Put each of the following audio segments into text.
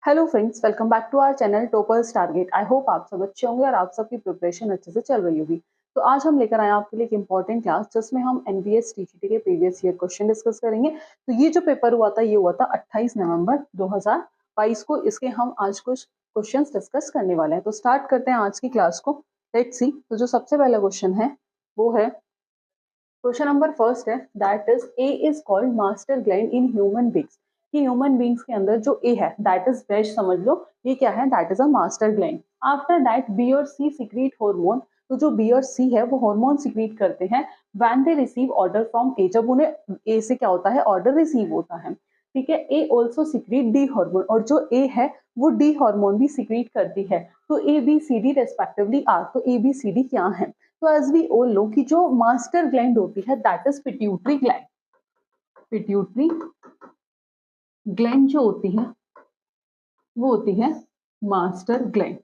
Hello friends, welcome back to our channel Toppers Target. I hope आप सब अच्छे होंगे और आप सबकी प्रिपरेशन अच्छे से चल रही होगी। तो आज हम लेकर आए हैं आपके लिए एक इंपॉर्टेंट क्लास जिसमें हम एनवीएस टीजीटी के प्रीवियस ईयर क्वेश्चन डिस्कस करेंगे। तो ये जो पेपर हुआ था ये हुआ था 28 नवंबर 2022 को। इसके हम आज कुछ क्वेश्चंस डिस्कस करने वाले हैं। तो स्टार्ट करते हैं आज की क्लास को। Let's see. तो जो सबसे पहला क्वेश्चन है वो है क्वेश्चन नंबर फर्स्ट है, that is A is called master gland in human beings. कि ह्यूमन बींग्स के अंदर जो ए है दैट इज वेज, समझ लो ये क्या है, that is a master gland. After that B और सी सिक्रीट हार्मोन। तो जो बी और सी है वो हार्मोन सिक्रीट करते हैं when they receive order from A. जब उन्हें ए से क्या होता है, ऑर्डर रिसीव होता है। ठीक है। ए ऑल्सो सिक्रीट डी हार्मोन, और जो ए है वो डी हार्मोन भी सिक्रीट करती है। तो A B C D respectively are. तो ए बी सी डी क्या है? तो एज वी ऑल नो कि जो मास्टर ग्लैंड होती है that is pituitary gland. Pituitary gland जो होती है वो होती है मास्टर ग्लैंड,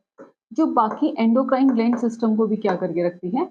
जो बाकी एंडोक्राइन ग्लैंड सिस्टम को भी क्या करके रखती है,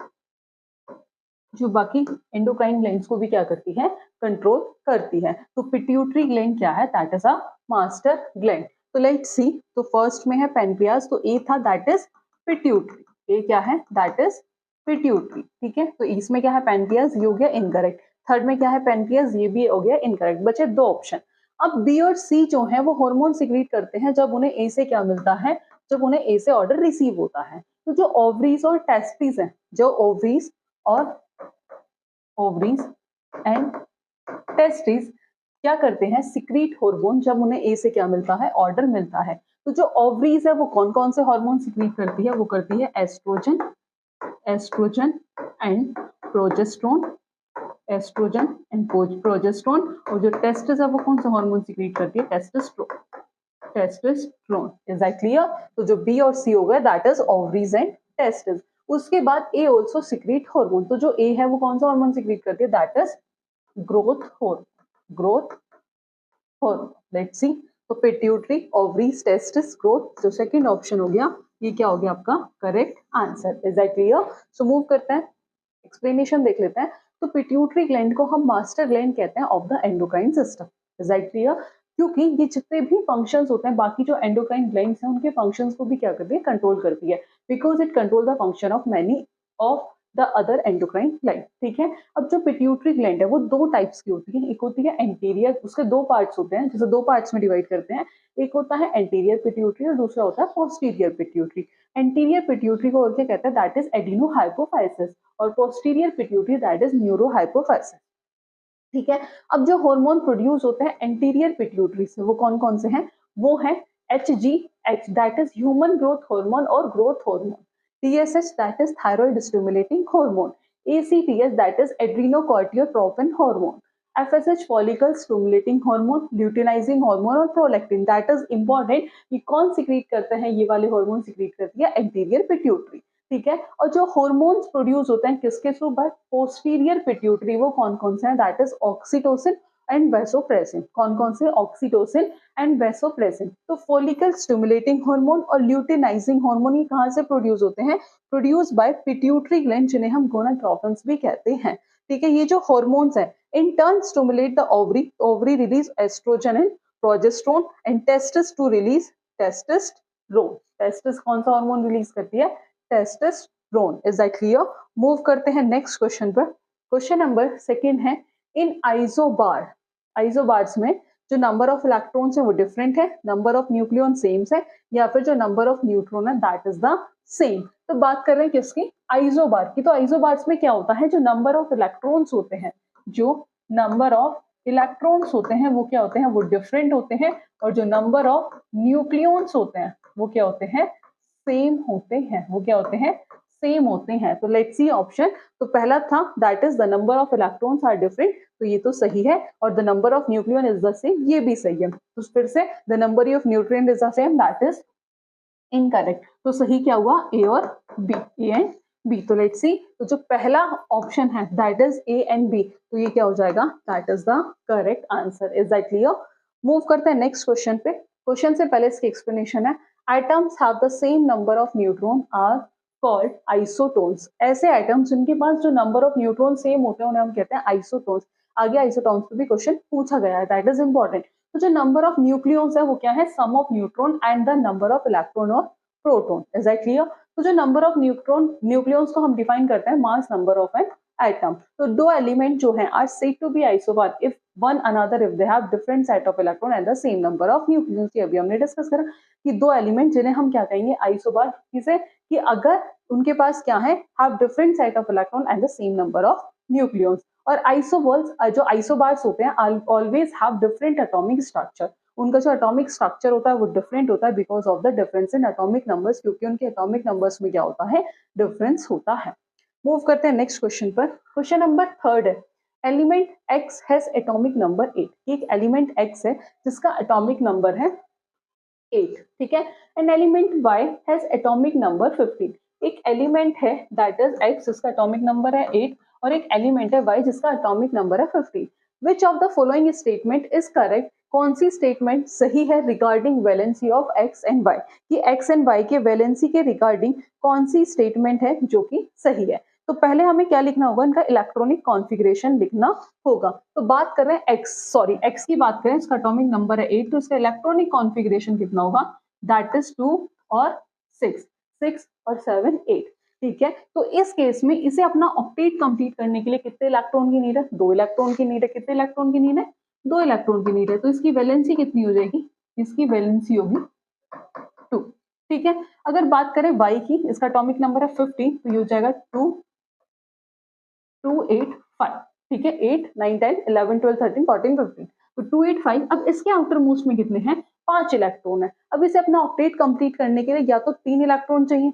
जो बाकी एंडोक्राइन ग्लैंड्स को भी क्या करती है, कंट्रोल करती है। तो पिट्यूटरी ग्लैंड क्या है, that is a master gland. तो लेट्स सी। तो फर्स्ट में है पेनक्रियास, तो ए था दैट इज पिट्यूटरी। ए क्या है, दैट इज पिट्यूटरी। ठीक है। तो इसमें क्या है, पेनक्रियास, ये हो गया इनकरेक्ट। थर्ड में क्या है, पेनक्रियास, ये भी हो गया इनकरेक्ट। बचे दो ऑप्शन। अब बी और सी जो है वो हार्मोन सिक्रीट करते हैं जब उन्हें ए से क्या मिलता है, जब उन्हें ए से ऑर्डर रिसीव होता है। तो जो ओवरीज और टेस्टिस है, जो ओवरीज और ओवरीज एंड टेस्टिस क्या करते हैं, सिक्रीट हार्मोन जब उन्हें ए से क्या मिलता है, ऑर्डर मिलता है। तो जो ओवरीज है वो कौन कौन से हार्मोन सिक्रीट करती है, वो करती है estrogen, estrogen and progesterone, estrogen and progesterone. और जो टेस्टिस है वो कौन सा हार्मोन सिक्रीट करती है, testosterone, testosterone. Is that clear? तो जो बी और सी हो गए that is ovaries and testis. उसके बाद ए ऑल्सो सिक्रीट हार्मोन। तो जो ए है वो कौन सा हार्मोन सिक्रीट करती है, that is growth hormone, growth hormone. Let's see. तो पिट्यूटरी, ओवरीज, टेस्टिस, ग्रोथ, जो सेकंड ऑप्शन हो गया ये क्या हो गया आपका correct answer. Is that clear? So move करते हैं, एक्सप्लेनेशन देख लेते हैं। तो पिट्यूटरी ग्लैंड को हम मास्टर ग्लैंड कहते हैं of the endocrine system. Is that clear? क्योंकि ये जितने भी फंक्शंस होते हैं, बाकी जो एंडोक्राइन ग्लैंड्स हैं उनके फंक्शंस को भी क्या करती है, कंट्रोल करती है। Because it control the function of many of the other endocrine gland. ठीक है। अब जो पिट्यूटरी ग्लैंड है वो दो टाइप्स की होती है। एक होती है एंटीरियर, उसके दो पार्ट्स होते हैं, जैसे दो पार्ट्स में डिवाइड करते हैं। एक होता है एंटीरियर पिट्यूटरी और दूसरा होता है पोस्टीरियर पिट्यूटरी। एंटीरियर पिट्यूटरी को और क्या कहते हैं, दैट इज एडिनोहाइपोफाइसिस, और posterior pituitary that is neurohypophysis. ठीक है। अब जो हार्मोन प्रोड्यूस होते हैं एंटीरियर पिट्यूटरी से वो कौन कौन से हैं, वो है HGH that is human growth hormone और growth hormone, TSH that is thyroid stimulating hormone, ACTH that is adrenocorticotropin hormone, FSH follicle stimulating hormone, luteinizing hormone और प्रोलैक्टिन। दैट इज इंपॉर्टेंट कि कौन सिक्रीट करते हैं, ये वाले हार्मोन सिक्रीट करती है एंटीरियर पिट्यूटरी। ठीक है। और जो हार्मोन्स प्रोड्यूस होते हैं किसके थ्रू, बाय पोस्टीरियर पिट्यूटरी। वो कौन कौन से हैं, that is oxytocin and vasopressin. कौन कौन से, ऑक्सीटोसिन एंड वैसोप्रेसिन। तो फॉलिकल स्टिमुलेटिंग हार्मोन और ल्यूटिनाइजिंग हार्मोन ये कहां से प्रोड्यूस होते हैं, प्रोड्यूस बाय पिट्यूटरी ग्लैंड, जिन्हें हम गोनाडोट्रोपिन्स भी कहते हैं। ठीक है। ये जो हार्मोन्स हैं in turn stimulate the ovary, ovary release estrogen and progesterone and testis to release testosterone. Testis कौन सा हार्मोन रिलीज करती है, testosterone. Is that clear? Move करते हैं नेक्स्ट क्वेश्चन पर। क्वेश्चन नंबर सेकंड है, इन आइसोबार, आइसोबार्स में जो नंबर ऑफ इलेक्ट्रॉन्स है वो डिफरेंट है, नंबर ऑफ न्यूक्लियॉन सेम है, या फिर जो नंबर ऑफ न्यूट्रॉन है दैट इज द सेम। तो बात कर रहे हैं किसकी, आइसोबार की। तो आइसोबार्स में क्या होता है, जो नंबर ऑफ इलेक्ट्रॉन्स होते हैं, जो नंबर ऑफ इलेक्ट्रॉन्स होते हैं वो क्या होते हैं, वो डिफरेंट होते हैं, और जो नंबर ऑफ न्यूक्लियॉन्स होते हैं वो क्या होते हैं, सेम होते हैं। वो क्या होते हैं, सेम होते हैं। तो लेट्स सी ऑप्शन। तो पहला था that is the number of electrons are different, तो ये तो सही है, और the number of nucleon is the same, ये भी सही है। तो फिर से the number of nutrient is the same, that is incorrect. तो सही क्या हुआ, ए और बी, ए एंड बी। तो लेट्स सी। तो जो पहला ऑप्शन है that is A and B, तो ये क्या हो जाएगा, that is the correct answer. Is that clear? Move करते हैं नेक्स्ट क्वेश्चन पे। क्वेश्चन से पहले इसकी एक्सप्लेनेशन है, items have the same number of neutron are called isotones. ऐसे आइटम्स जिनके पास जो नंबर ऑफ न्यूट्रॉन सेम होते हैं उन्हें हम कहते हैं आइसोटोन्स। आगे आइसोटोन्स पे भी क्वेश्चन पूछा गया है, दैट इज इंपॉर्टेंट। तो जो नंबर ऑफ न्यूक्लियॉन्स है वो क्या है, sum of neutron and the number of electron और प्रोटॉन। Is that clear? तो जो नंबर ऑफ न्यूक्लियॉन्स को हम डिफाइन करते हैं mass number of an atom. तो दो एलिमेंट जो है are said to be isobar if one another if they have different set of electron and the same number of nucleons. ये अभी हमने डिस्कस करा कि दो एलिमेंट जिन्हें हम क्या कहेंगे, आइसोबार, किसे, कि अगर उनके पास क्या है, have different set of electron and the same number of nucleons. और आइसोबॉल्स जो आइसोबार्स होते हैं always have different atomic structure. उनका जो एटॉमिक स्ट्रक्चर होता है वो डिफरेंट होता है because of the difference in atomic numbers, क्योंकि उनके एटॉमिक नंबर्स में क्या होता है, डिफरेंस होता है। मूव करते हैं नेक्स्ट क्वेश्चन पर। क्वेश्चन नंबर 3 है, element X has atomic number 8। एक एलिमेंट X है जिसका एटॉमिक नंबर है 8, ठीक है। And element Y has atomic number 15। एक एलिमेंट है दैट इज X जिसका एटॉमिक नंबर है 8 और एक एलिमेंट है Y जिसका एटॉमिक नंबर है 15। विच of the following statement is correct? कौन सी स्टेटमेंट सही है regarding valency of X and Y, कि X एंड Y के वैलेंसी के रिगार्डिंग कौन सी स्टेटमेंट है जो कि सही है। तो पहले हमें क्या लिखना होगा, इनका इलेक्ट्रॉनिक कॉन्फ़िगरेशन लिखना होगा। तो बात कर रहे हैं X की बात करें, इसका एटॉमिक नंबर है 8, तो इसका इलेक्ट्रॉनिक कॉन्फ़िगरेशन कितना होगा, दैट इज 2 और 6 और 7 8, ठीक है। तो इस केस में इसे अपना ऑक्टेट कंप्लीट करने के लिए कितने इलेक्ट्रॉन की नीड है, 2 इलेक्ट्रॉन की नीड है। कितने इलेक्ट्रॉन की नीड है, 2 इलेक्ट्रॉन की नीड है। तो इसकी वैलेंसी कितनी हो जाएगी, इसकी वैलेंसी होगी 2, ठीक है। अगर बात करें Y की, इसका एटॉमिक नंबर है 15, तो ये हो जाएगा 2 2 8 5, ठीक है। 8 9 10 11 12 13 14 15, तो 2 8 5। अब इसके आउटर मोस्ट में कितने हैं, 5 इलेक्ट्रॉन है। अब इसे अपना ऑक्टेट कंप्लीट करने के लिए या तो 3 इलेक्ट्रॉन चाहिए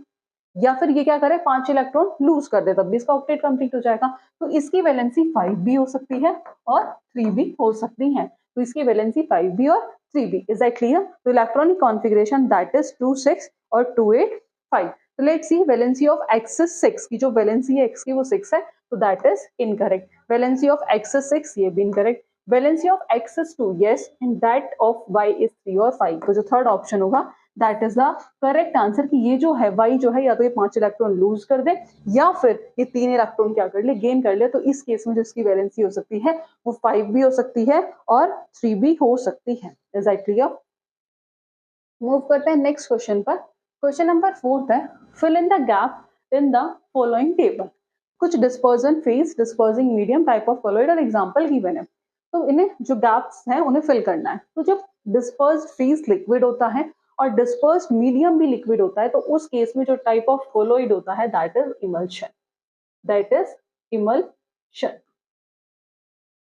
या फिर ये क्या करे, 5 इलेक्ट्रॉन लूज कर दे, तब भी इसका ऑक्टेट कंप्लीट हो जाएगा। तो इसकी वैलेंसी 5 भी हो सकती है और 3 भी हो सकती है। तो इसकी वैलेंसी 5 भी और 3 भी। Is that clear? तो इलेक्ट्रॉनिक कॉन्फ़िगरेशन दैट इज 2 6 और 2 8 5। तो let's C valency of X is 6, की जो वैलेंसी है X की वो 6 है, तो that is incorrect. Valency of X is 6, ये भी incorrect. Valency of X is 2, yes, and that of Y is 3 और 5। तो जो थर्ड ऑप्शन होगा that is the correct answer, कि ये जो है Y जो है या तो ये 5 इलेक्ट्रॉन लूज कर दे या फिर ये 3 इलेक्ट्रॉन क्या कर ले, गेन कर ले। तो इस केस में जो इसकी वैलेंसी हो सकती है वो 5 भी हो सकती है और 3 भी हो सकती है। Is that clear? मूव करते हैं नेक्स्ट क्वेश्चन पर। क्वेश्चन नंबर 4 है, fill in the gap in the following table. कुछ dispersion phase, dispersing medium, type of colloid और एग्जांपल गिवन है। तो इन्हें जो गैप्स हैं उन्हें फिल करना है। तो जब डिस्पर्स्ड फेज लिक्विड होता है और डिस्पर्स्ड मीडियम भी लिक्विड होता है, तो उस केस में जो टाइप ऑफ कॉलॉइड होता है that is emulsion, that is emulsion,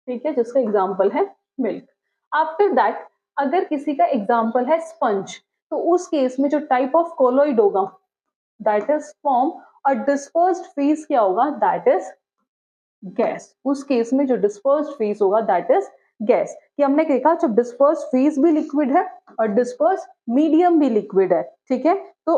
ठीक है, जिसका एग्जाम्पल है मिल्क। आफ्टर दैट अगर किसी का एग्जाम्पल है स्पंज, तो उस केस में जो टाइप ऑफ कोलोइड होगा दैट इज फॉर्म और डिस्पर्स्ड फेज क्या होगा, दैट इज गैस। उस केस में जो डिस्पर्स्ड फेज होगा दैट इज गैस। कि हमने देखा जब डिस्पर्स्ड फेज भी लिक्विड है और डिस्पर्स्ड मीडियम भी लिक्विड है, ठीक है, तो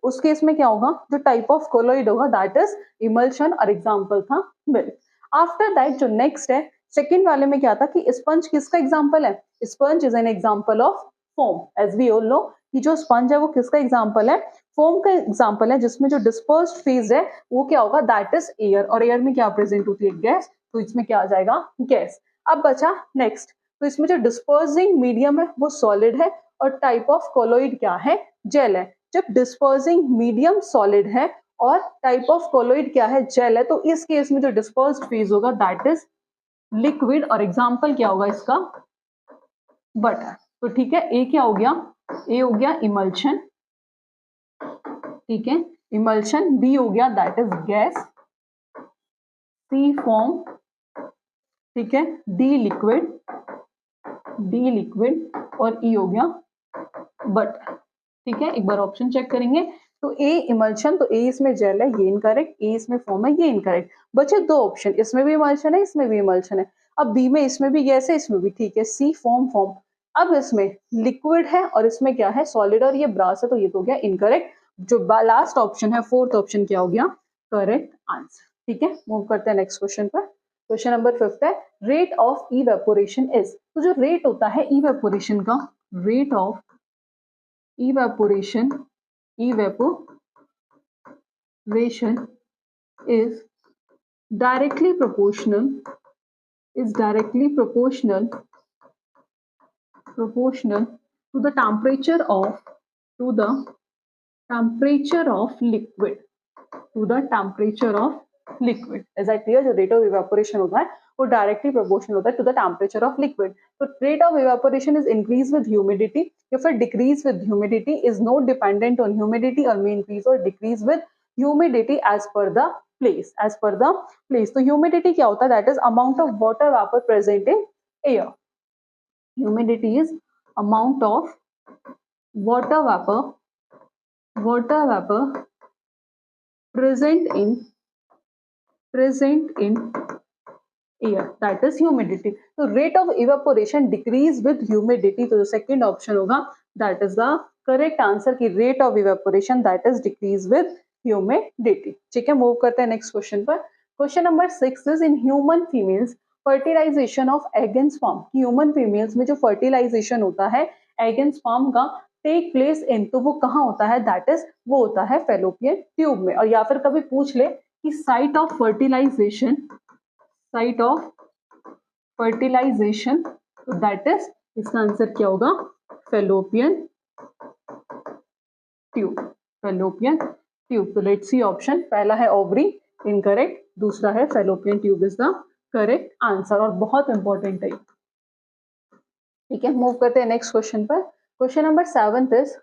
उस केस में क्या होगा, जो टाइप ऑफ कोलोइड होगा दैट इज इमल्शन और एग्जाम्पल था मिल्क। आफ्टर दैट जो नेक्स्ट है सेकेंड वाले में क्या था कि स्पंज किसका एग्जाम्पल है, sponge is an example of foam. As we all know कि जो स्पंज है वो किसका एग्जाम्पल है, फोम का एग्जाम्पल है, जिसमें जो डिस्पर्स्ड फेज है वो क्या होगा, दैट इज एयर। और एयर में क्या प्रेजेंट होती है, गैस, तो इसमें क्या आ जाएगा, गैस। अब बचा नेक्स्ट, तो इसमें जो डिस्पर्सिंग मीडियम है वो सॉलिड है और टाइप ऑफ कोलोइड क्या है, जेल है। जब डिस्पर्सिंग मीडियम सॉलिड है और टाइप ऑफ कोलोइड क्या है, जेल है, तो इस केस में जो डिस्पर्स्ड फेज होगा दैट इज लिक्विड और एग्जाम्पल क्या होगा इसका, बटर। तो ठीक है, ए क्या हो गया, ए हो गया इमल्शन, ठीक है, इमल्शन। बी हो गया that is gas, C form, ठीक है, डी लिक्विड, और ई हो गया बटर, ठीक है। एक बार ऑप्शन चेक करेंगे तो ए इमल्शन, तो ए इसमें जेल है, ये इनकरेक्ट, ए इसमें फॉर्म है, ये इनकरेक्ट। बचे दो ऑप्शन, इसमें भी इमल्शन है, इसमें भी इमल्शन है। अब बी में इसमें भी गैस है, इसमें भी, ठीक है, सी फॉर्म। अब इसमें लिक्विड है और इसमें क्या है, सॉलिड, और ये ब्रास है, तो ये तो हो गया इनकरेक्ट। जो लास्ट ऑप्शन है फोर्थ ऑप्शन क्या हो गया, करेक्ट आंसर, ठीक है। मूव करते हैं नेक्स्ट क्वेश्चन पर। क्वेश्चन नंबर 5 है, रेट ऑफ इवेपोरेशन इज। तो जो रेट होता है इवेपोरेशन का, rate of evaporation is directly proportional proportional to the temperature of liquid, to the temperature of liquid. Is that clear? जो rate of evaporation होता है वो directly proportional होता है to the temperature of liquid. तो rate of evaporation is increase with humidity या फिर decrease with humidity, is not dependent on humidity और may increase or decrease with humidity as per the place. As per the place. तो humidity क्या होता है? That is amount of water vapor present in air. Humidity is amount of water vapor present in air, that is humidity. So rate of evaporation decrease with humidity, तो जो second option होगा that is the correct answer कि rate of evaporation that is decrease with humidity. ठीक है, move करते हैं next question पर. Question number 6 is in human females fertilization of egg and sperm. Human females में जो fertilization होता है एग एंड स्पर्म का टेक प्लेस इन, तो वो कहाँ होता है? दैट इज वो होता है फेलोपियन ट्यूब में. और या फिर कभी पूछ ले कि site of fertilisation that is, इसका आंसर क्या होगा? Fallopian tube. तो लेट्स सी ऑप्शन. पहला है ओवरी, इनकरेक्ट. दूसरा है fallopian tube is the correct answer और बहुत इंपॉर्टेंट है. ठीक है, मूव करते हैं नेक्स्ट क्वेश्चन पर. Question number 7 is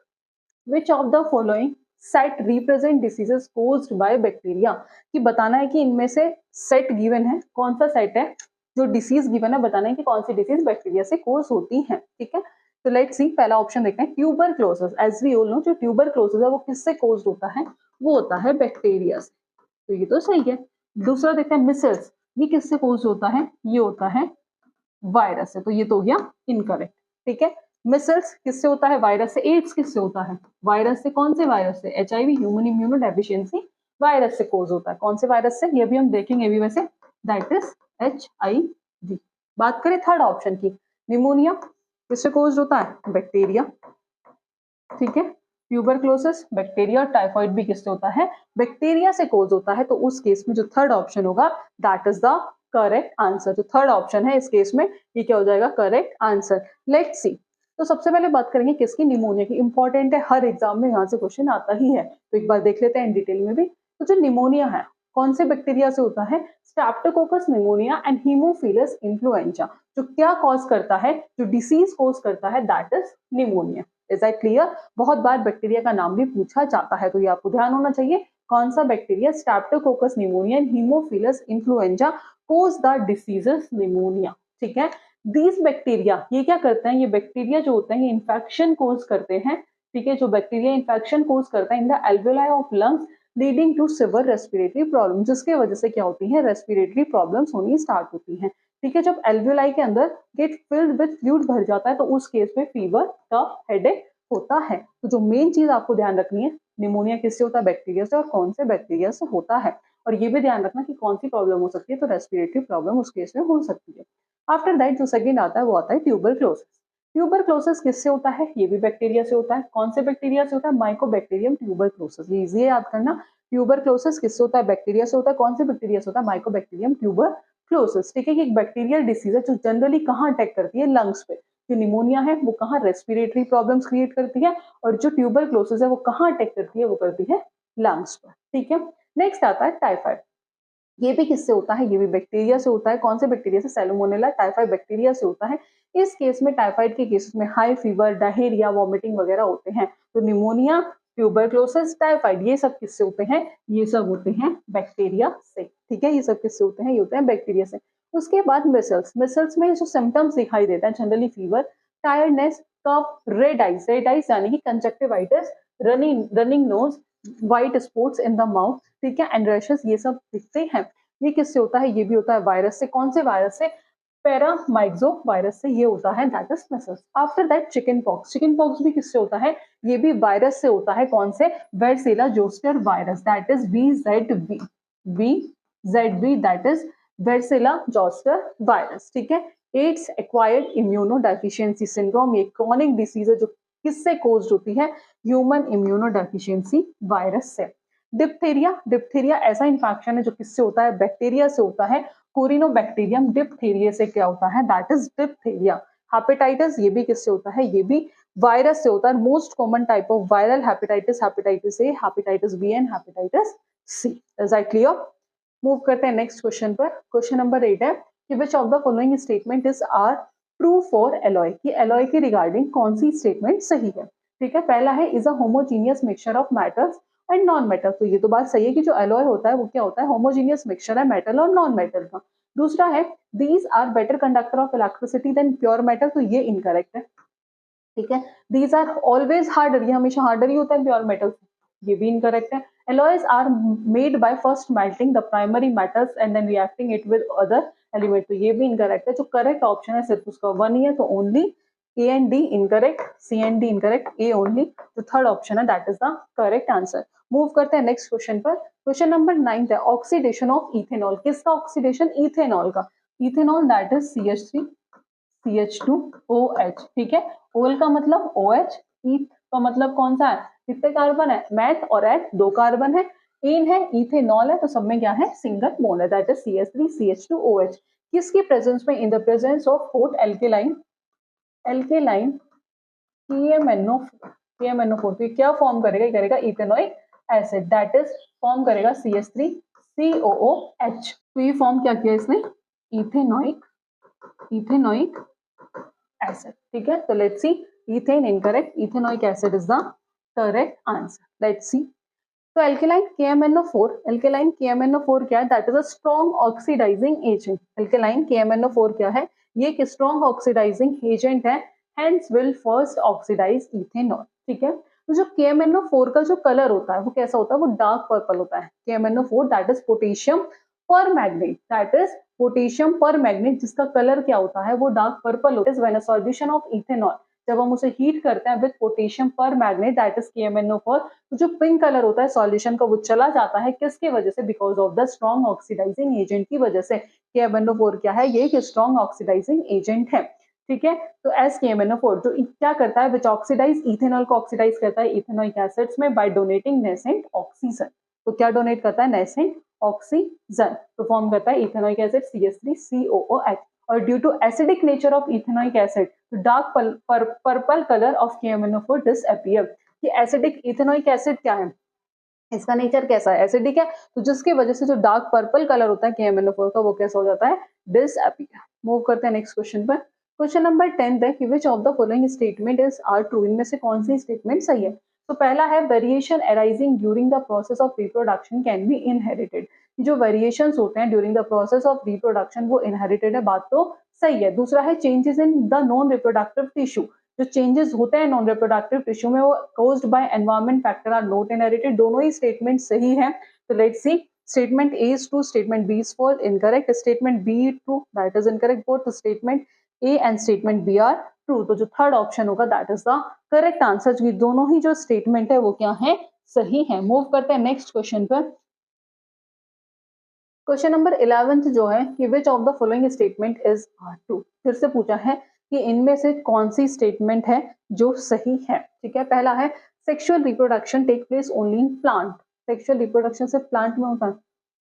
which of the following set represent diseases caused by bacteria. कि बताना है कि इनमें से सेट गिवन है, कौन सा सेट है जो डिसीज गिवन है, बताना है कि कौन सी डिसीज बैक्टीरिया से कोज होती है. ठीक है, तो लेट्स सी. पहला ऑप्शन देखते हैं tuberculosis. As we all know जो ट्यूबरक्लोसिस है वो किससे कोज होता है? वो होता है बैक्टीरिया से. तो ये तो सही है. दूसरा देखते हैं मिसल्स. ये किससे कोज होता है? ये होता है वायरस से. तो ये तो हो गया इनकरेक्ट. ठीक है, मिसल्स किससे होता है? वायरस से. एड्स किससे होता है? वायरस से. कौन से वायरस से? HIV human immuno deficiency virus से कोज होता है. कौन से वायरस से? ये भी हम देखेंगे अभी वैसे. That is HIV. बात करें थर्ड ऑप्शन की, निमोनिया किससे कोज होता है? बैक्टीरिया. ठीक है, ट्यूबरक्लोसिस बैक्टीरिया. टाइफाइड भी किससे होता है? बैक्टीरिया से कोज होता है. तो उस केस में जो थर्ड ऑप्शन होगा that is the correct answer. जो थर्ड ऑप्शन है इस केस में ये क्या हो जाएगा? Correct answer. Let's see. तो सबसे पहले बात करेंगे किसकी? निमोनिया की. इंपॉर्टेंट है, हर एग्जाम में यहाँ से क्वेश्चन आता ही है. तो एक बार देख लेते हैं डिटेल में भी. तो जो निमोनिया है कौन से बैक्टीरिया से होता है? Streptococcus pneumonia and haemophilus influenza. जो क्या कॉज करता है, जो डिसीज कॉज करता है that is pneumonia. Is that clear? बहुत बार बैक्टीरिया का नाम भी पूछा जाता है, तो ये आपको ध्यान होना चाहिए. कौन सा bacteria? Streptococcus pneumonia and haemophilus influenza cause the diseases pneumonia. ठीक है, दीज बैक्टीरिया ये क्या करते हैं? ये बैक्टीरिया जो होते हैं ये इन्फेक्शन कोज करते हैं. ठीक है, जो बैक्टीरिया इन्फेक्शन कोज करता है in the alveoli of lungs leading to severe respiratory problem. जिसके वजह से क्या होती है? रेस्पिरेटरी प्रॉब्लम्स होनी स्टार्ट होती हैं. ठीक है, जब एल्वेलाई के अंदर गेट फिल्ड विद फ्लूइड भर जाता है तो उस केस में फीवर, कफ, हेडेक होता है. तो जो मेन चीज आपको ध्यान रखनी है, निमोनिया किससे होता है? बैक्टीरिया से. और कौन से बैक्टीरिया से होता है, और ये भी ध्यान रखना कि कौन सी प्रॉब्लम हो सकती है. तो रेस्पिरेटरी प्रॉब्लम उस केस में हो सकती है. आफ्टर दैट जो सेकंड आता है वो आता है ट्यूबरक्लोसिस. ट्यूबरक्लोसिस किससे होता है? ये भी बैक्टीरिया से होता है. कौन से बैक्टीरिया से होता है? Mycobacterium tuberculosis. ये इजी है याद करना. ट्यूबरक्लोसिस किससे होता है? बैक्टीरिया से होता है. कौन से बैक्टीरिया से होता है? Mycobacterium tuberculosis. ठीक है, कि एक बैक्टीरियल डिसीज है जो जनरली कहाँ अटैक करती है? लंग्स पे. जो निमोनिया है वो कहाँ? रेस्पिरेटरी प्रॉब्लम्स क्रिएट करती है. और जो ट्यूबरक्लोसिस है वो कहाँ अटैक करती है? वो करती है लंग्स पर. ठीक है, नेक्स्ट आता है टाइफाइड. ये भी किससे होता है? ये भी बैक्टीरिया से होता है. कौन से बैक्टीरिया से? सैल्मोनेला टाइफाइड बैक्टीरिया से होता है. इस केस में टाइफाइड के केसेस में हाई फीवर, डायरिया, वॉमिटिंग वगैरह होते हैं. तो निमोनिया, ट्यूबरक्लोसिस, टाइफाइड ये सब किससे होते हैं? ये सब होते हैं बैक्टीरिया से. ठीक है, ये सब किससे होते हैं? ये होते हैं बैक्टीरिया से. उसके बाद मिसल्स. मिसल्स में जो सिम्टम्स दिखाई देता है जनरली फीवर, टायर्डनेस, कफ, रेड आइज यानी कि conjunctivitis, running nose, white spots in the mouth. ठीक है, एंड रैशेस ये सब दिखते हैं. ये किससे होता है? ये भी होता है वायरस से. कौन से वायरस से? पैरामाइक्सो वायरस से ये होता है. That is micelles. After that chicken pox. Chicken pox भी किससे होता है? ये भी वायरस से होता है. कौन से? Varicella zoster virus. That is VZV that is varicella zoster virus. ठीक है, AIDS acquired immuno deficiency syndrome ये क्रॉनिक डिसीज है जो किससे कोज्ड होती है? ह्यूमन इम्यूनो डेफिशिएंसी वायरस से. डिप्थीरिया ऐसा इन्फेक्शन है जो किससे होता है? बैक्टीरिया से होता है. कोरिनोबैक्टीरियम डिप्थीरिया से क्या होता है? That is diphtheria. हेपेटाइटिस ये भी किससे होता है, ये भी वायरस से होता है। Most common type of viral hepatitis, hepatitis A, hepatitis B and hepatitis C. Is that clear? Move करते हैं नेक्स्ट क्वेश्चन पर। क्वेश्चन नंबर 8 है कि which of the following statement is are true for alloy, कि alloy के regarding कौन सी statement सही है। ठीक है, पहला है is a homogeneous mixture of metals and non metal, तो ये तो बात सही है कि जो एलॉय होता है वो क्या होता है, होमोजीनियस मिक्सचर है मेटल और नॉन मेटल का। दूसरा है these are better conductor of electricity than pure metal, तो ये इनकरेक्ट है। ठीक है, दीज आर ऑलवेज हार्डर, ये हमेशा हार्डर ही होता है प्योर मेटल, ये भी इनकरेक्ट है। alloys are made by first melting the primary metals and then reacting it with other element, तो ये भी इनकरेक्ट है। जो करेक्ट ऑप्शन है सिर्फ उसका वन ही है, तो only A and D incorrect, C and D incorrect, A only जो थर्ड ऑप्शन है that is the correct answer. Move करते हैं नेक्स्ट क्वेश्चन पर। क्वेश्चन नंबर 9 है ऑक्सीडेशन ऑफ इथेनॉल, किसका ऑक्सीडेशन, इथेनॉल का। Ethanol that is CH3 CH2OH। ठीक है, ओल का मतलब OH, ईथ का मतलब कौन सा है, कितने कार्बन है, मैथ और एट दो कार्बन है, एन है, इथेनॉल है, तो सब में क्या है, सिंगल मोल है दैट इज CH3 CH2OH। किसकी प्रेजेंस में, in the presence of hot alkaline, alkaline KMNO4, तो क्या फॉर्म करेगा, करेगा ethanoic acid that is form करेगा CH3COOH। तो ये फॉर्म क्या किया इसने, इथेनोइक एसिड। ठीक है, तो let's see, ethane incorrect, ethanoic acid is the correct answer. Let's see, तो एल्केलाइन KMNO4 क्या है, that is a strong oxidising agent. Alkaline KMNO4 क्या है, ये एक स्ट्रॉन्ग ऑक्सीडाइजिंग एजेंट है, hence will first oxidise ethanol. ठीक है, तो जो KMNO4 का जो कलर होता है वो कैसा होता है, वो डार्क पर्पल होता है। KMNO4 दैट इज पोटेशियम पर मैग्नेट, दैट इज पोटेशियम पर मैग्नेट, जिसका कलर क्या होता है, वो डार्क पर्पल होता है। When a solution of ethanol, जब हम उसे हीट करते हैं विद पोटेशियम पर मैग्नेट दैट इज KMNO4, तो जो पिंक कलर होता है सॉल्यूशन का वो चला जाता है, किसकी वजह से, because of the strong oxidising agent की वजह से। KMNO4 क्या है, ये एक स्ट्रॉन्ग ऑक्सीडाइजिंग एजेंट है। ठीक है, तो एस KMNO4 जो क्या करता है, विच ऑक्सीडाइज इथेनॉल को ऑक्सीडाइज करता है इथेनोइक एसिड्स में बाय डोनेटिंग नेसेंट ऑक्सीजन। तो क्या डोनेट करता है, नेसेंट ऑक्सीजन, तो फॉर्म करता है इथेनोइक एसिड CH3COOH। और due to acidic nature of ethanoic acid, dark purple colour of KMNO4 disappear. कि एसिडिक इथेनोइक एसिड क्या है, इसका नेचर कैसा है, एसिडिक है, तो जिसकी वजह से जो डार्क पर्पल कलर होता है KMNO4 का वो कैसा हो जाता है, डिसअपीयर। मूव करते हैं नेक्स्ट क्वेश्चन पर। क्वेश्चन नंबर 10 है कि which of the following statement is are true, इनमें से कौन सी स्टेटमेंट सही है। तो पहला है variation arising during the process of reproduction can be inherited, जो वेरिएशंस होते हैं during the process of reproduction वो इनहेरिटेड है, बात तो सही है। दूसरा है changes in the non reproductive tissue, जो चेंजेस होते हैं नॉन रिप्रोडक्टिव टिश्यू में वो caused by environment factor are not inherited, दोनों ही स्टेटमेंट सही है। तो let's see, statement A is true, statement B is false, incorrect, statement B true, that is incorrect, both statement A and statement B are true, तो जो third option होगा that is the correct answer. ये दोनों ही जो statement है वो क्या है, सही है। मूव करते हैं नेक्स्ट क्वेश्चन पर। क्वेश्चन नंबर 11 जो है कि which of the following statement is true, फिर से पूछा है कि इनमें से कौन सी स्टेटमेंट है जो सही है। ठीक है, पहला है sexual reproduction take place only in plant, sexual reproduction से प्लांट में होता है,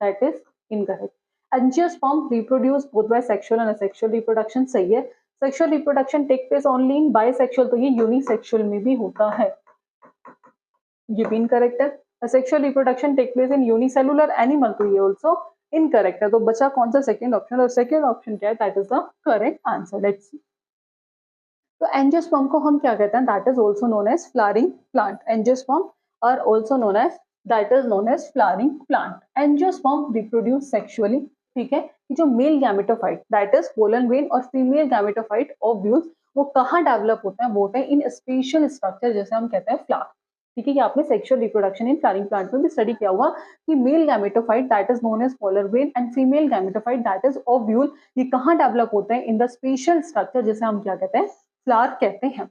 that is incorrect. Angiosperm reproduce both by sexual and asexual reproduction, सही है। Sexual reproduction take place only in bisexual, तो ये यूनिसेक्सुअल में भी होता है, ये भी इनकरेक्ट है। Sexual reproduction take place in unicellular animal, तो ये ऑल्सो इनकरेक्ट है। तो बचा कौन सा, सेकंड ऑप्शन, और सेकंड ऑप्शन क्या है, that is the correct answer. Let's see, तो एंजियोस्पर्म को हम क्या कहते हैं, that is also known as flowering plant. Angiosperm are also known as, that is known as flowering plant. Angiosperm reproduce sexually. ठीक है, जो male gametophyte that is pollen grain और फीमेल गैमेटोफाइट ओव्यूल्स, वो कहाँ डेवलप होते हैं, वो होते हैं इन स्पेशल स्ट्रक्चर, जैसे हम कहते हैं फ्लावर। ठीक है, कि आपने sexual reproduction in flowering plant में भी स्टडी किया हुआ कि male gametophyte that is known as polar grain and female gametophyte that is ovule, ये कहाँ डेवलप होते हैं, इन द स्पेशल स्ट्रक्चर, जैसे हम क्या कहते हैं, फ्लावर कहते हैं।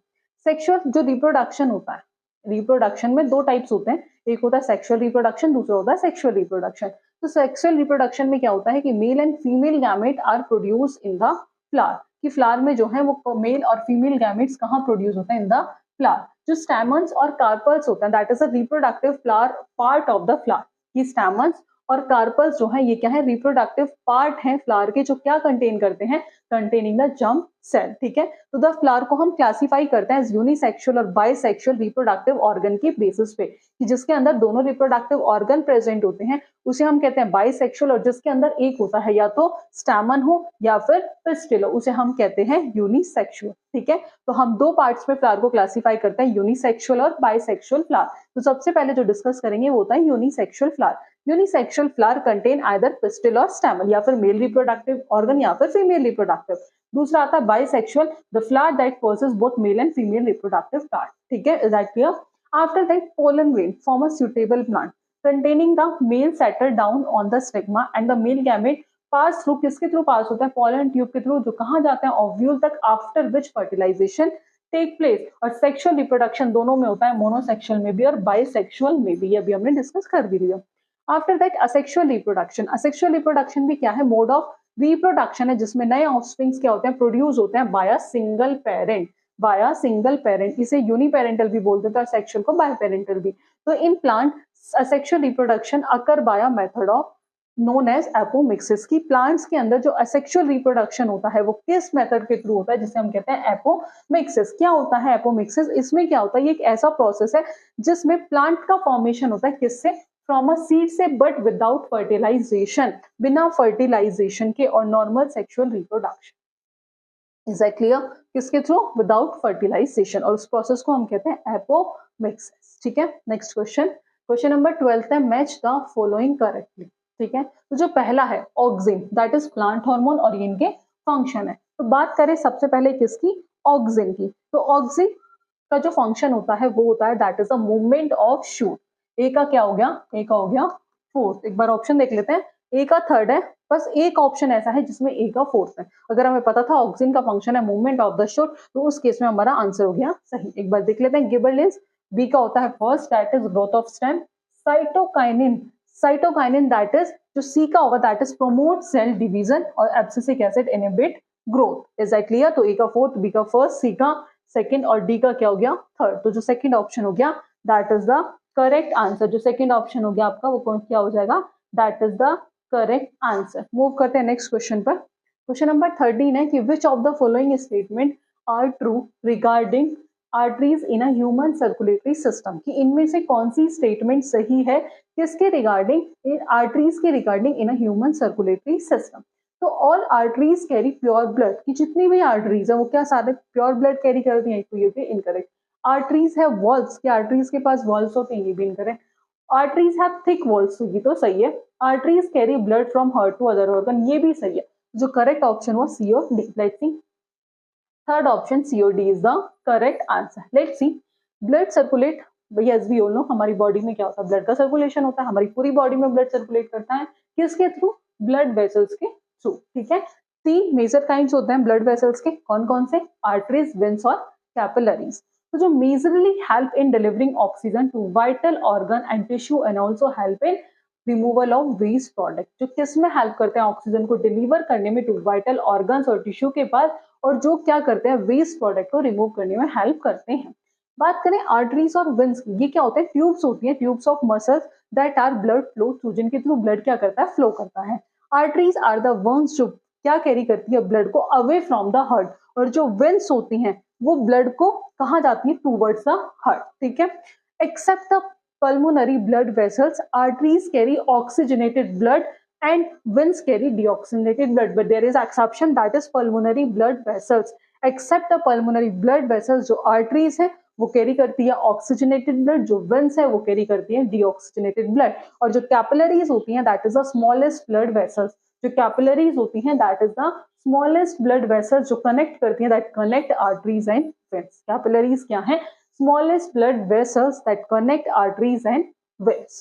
सेक्सुअल जो रिप्रोडक्शन होता है, रिप्रोडक्शन में दो टाइप्स होते हैं, एक होता है सेक्सुअल रिप्रोडक्शन, दूसरा होता है सेक्सुअल रिप्रोडक्शन। तो सेक्सुअल रिप्रोडक्शन में क्या होता है कि male and female gamete are produce in the flower, कि फ्लावर में जो है वो मेल और फीमेल गैमेट्स कहाँ प्रोड्यूस होते हैं, इन द फ्लावर। जो स्टैमन्स और कार्पल्स होते हैं that is a reproductive flower part of the flower, ये स्टैमन्स और कार्पल्स जो है ये क्या है, रिप्रोडक्टिव पार्ट है फ्लावर के, जो क्या कंटेन करते हैं, कंटेनिंग द जर्म सेल। ठीक है, तो द फ्लावर को हम क्लासिफाई करते हैं एज यूनिसेक्सुअल और बाइसेक्सुअल रिप्रोडक्टिव ऑर्गन के बेसिस पे, कि जिसके अंदर दोनों रिप्रोडक्टिव ऑर्गन प्रेजेंट होते हैं उसे हम कहते हैं बाइसेक्सुअल, और जिसके अंदर एक होता है या तो स्टैमन हो या फिर पिस्टिल हो उसे हम कहते हैं यूनिसेक्सुअल। ठीक है, तो हम दो पार्ट्स में फ्लावर को क्लासिफाई करते हैं, यूनिसेक्सुअल और बाइसेक्सुअल फ्लावर। तो सबसे पहले जो डिस्कस करेंगे वो होता है unisexual flower. Unisexual flower contain either pistil और स्टैमन, या फिर मेल रिप्रोडक्टिव ऑर्गन या फिर फीमेल रिप्रोडक्टिव। दूसरा आता है bisexual, the flower that possess both male and female reproductive part. ठीक है, is that clear? After that pollen grain form a suitable plant containing the male settle down on the stigma and the male gamete pass through, किसके through pass होता है, pollen tube के through, जो कहाँ जाता है, ओव्यूल तक, after which fertilization take place. और सेक्सुअल रिप्रोडक्शन दोनों में होता है, मोनोसेक्सुअल में भी और बाइसेक्सुअल में भी, अभी हमने डिस्कस कर भी लिया। After that asexual reproduction, asexual reproduction भी क्या है, मोड ऑफ रिप्रोडक्शन है जिसमें नए ऑफस्प्रिंग्स क्या होते हैं, प्रोड्यूस होते हैं by single parent, by single parent. इसे यूनिपेरेंटल भी बोलते हैं, तो सेक्सुअल को बायपेरेंटल भी। तो in plant asexual reproduction occur by method of known as apomixis, की प्लांट्स के अंदर जो असेक्सुअल रिप्रोडक्शन होता है वो किस मेथड के थ्रू होता है, जिसे हम कहते हैं एपोमिक्सिस। क्या होता है एपोमिक्सिस? इसमें क्या होता है, ये एक ऐसा प्रोसेस है जिसमें प्लांट का फॉर्मेशन होता है किससे, फ्रॉम अ सीड से, बट विदाउट फर्टिलाइजेशन, बिना फर्टिलाइजेशन के, और normal sexual reproduction. Is that clear? किसके थ्रू? विदाउट फर्टिलाइजेशन, और उस प्रोसेस को हम कहते हैं एपोमिक्सिस। ठीक है, नेक्स्ट क्वेश्चन, क्वेश्चन नंबर 12 है, मैच द फॉलोइंग करेक्टली। ठीक है, तो जो पहला है auxin, that is plant hormone, और ये इनके फंक्शन है। तो बात करें सबसे पहले किसकी, ऑक्सिन की। तो ऑक्सिन का जो फंक्शन होता है वो होता है that is a movement of shoot. A का क्या हो गया, ए का हो गया फोर्थ। एक बार ऑप्शन देख लेते हैं, ए का थर्ड है, बस एक ऑप्शन ऐसा है जिसमें ए का फोर्थ है। अगर हमें पता था ऑक्सिन का फंक्शन है मूवमेंट ऑफ द शूट, तो उस केस में हमारा आंसर हो गया सही। एक बार देख लेते हैं, गिबरेलिंस, बी का होता है first, that is growth of stem. Cytokinin, cytokinin that is, जो सी का होगा that is promote cell division, और abscisic acid inhibit growth. Is that clear? तो ए का फोर्थ, बी का फर्स्ट, सी का सेकंड, और डी का क्या हो गया, थर्ड। तो जो सेकंड ऑप्शन हो गया that is the correct answer. जो सेकंड ऑप्शन हो गया आपका वो कौन क्या हो जाएगा, that is the correct answer. Move करते हैं नेक्स्ट क्वेश्चन पर। क्वेश्चन नंबर 13 है कि which of the following statement are true regarding arteries in a human circulatory system, कि इनमें से कौन सी स्टेटमेंट सही है, किसके रिगार्डिंग, आर्टरीज के regarding in a human circulatory system. तो all arteries carry pure blood, की जितनी भी आर्टरीज है वो क्या सारे प्योर ब्लड कैरी करती हैं, तो ये भी इनकरेक्ट। आर्टरीज है वॉल्स, की आर्टरीज के पास वॉल्स होते हैं, ये भी incorrect. Arteries have thick walls, ये तो सही है। Arteries carry blood from heart to other organ, ये भी सही है। जो करेक्ट ऑप्शन हुआ सी और D. Let's see, third option C और D is the correct answer. Let's see, blood circulate, yes we all know हमारी बॉडी में क्या होता है, ब्लड का सर्कुलेशन होता है, हमारी पूरी बॉडी में ब्लड सर्कुलेट करता है, किसके थ्रू, ब्लड वेसल्स के थ्रू। ठीक है, तीन मेजर काइंड्स होते हैं ब्लड वेसल्स के, कौन कौन से, आर्टरीज, वेन्स और कैपिलरीज। तो जो majorly help in delivering oxygen to vital organ and tissue and also help in removal of waste product, जो किस में हेल्प करते हैं ऑक्सीजन को डिलीवर करने में टू वाइटल ऑर्गन्स और टिश्यू के पास, और जो क्या करते हैं वेस्ट प्रोडक्ट को रिमूव करने में हेल्प करते हैं। बात करें आर्टरीज और वेन्स की, ये क्या होते हैं, ट्यूब्स होती हैं, tubes of muscles that are blood flow through, जिनके थ्रू ब्लड क्या करता है, फ्लो करता है। आर्टरीज आर द वंस जो क्या कैरी करती है ब्लड को अवे फ्रॉम द हार्ट, और जो वेन्स होती हैं वो ब्लड को कहाँ जाती है, टूवर्ड्स द हार्ट। ठीक है, except the pulmonary blood vessels, arteries carry oxygenated blood and veins carry deoxygenated blood, but there is exception, that is pulmonary blood vessels. Except the pulmonary blood vessels, जो arteries है वो carry करती है oxygenated blood, जो veins है वो carry करती है डीऑक्सीजनेटेड ब्लड, और जो कैपिलरीज होती हैं that is the smallest blood vessels, जो कैपिलरीज होती हैं that is the smallest blood vessels, जो कनेक्ट करती हैं, that connect arteries and veins. Capillaries क्या है, smallest blood vessels that connect arteries and veins.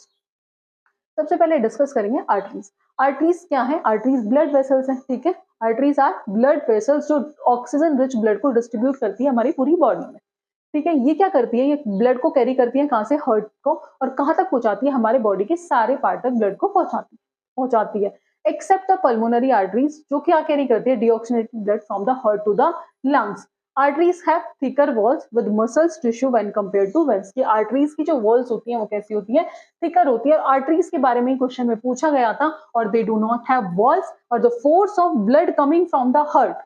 सबसे पहले डिस्कस करेंगे आर्टरीज। आर्टरीज क्या है, आर्टरीज ब्लड वेसल्स हैं। ठीक है, आर्टरीज आर ब्लड वेसल्स जो ऑक्सीजन रिच ब्लड को डिस्ट्रीब्यूट करती है हमारी पूरी बॉडी में। ठीक है, ये क्या करती है, ये ब्लड को कैरी करती है कहाँ से, हार्ट को, और कहाँ तक पहुंचाती है, हमारे बॉडी के सारे पार्ट तक ब्लड को पहुंचाती है। एक्सेप्ट द पल्मोनरी आर्टरीज, जो क्या कैरी करती है, deoxygenated blood from the heart to the lungs. Arteries have thicker walls with muscles tissue when compare to veins. ये आर्टरीज की जो वॉल्स होती हैं वो कैसी होती है, थिकर होती है। आर्टरीज के बारे में क्वेश्चन में पूछा गया था, और they do not have walls, और the force of blood coming from the heart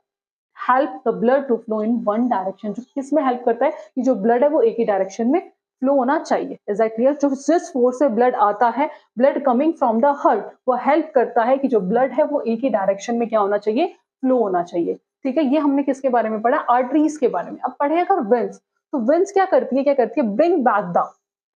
help the blood to flow in one direction. जो किस में हेल्प करता है कि जो ब्लड है वो एक ही डायरेक्शन में फ्लो होना चाहिए। Is that clear? जो जिस फोर्स से ब्लड आता है, blood coming from the heart, वो हेल्प करता है कि जो ब्लड है वो एक ही डायरेक्शन में क्या होना चाहिए, फ्लो होना चाहिए। ठीक है, ये हमने किसके बारे में पढ़ा, आर्टरीज के बारे में। अब पढ़े अगर वेंस, तो वेंस क्या करती है, ब्रिंग बैक द,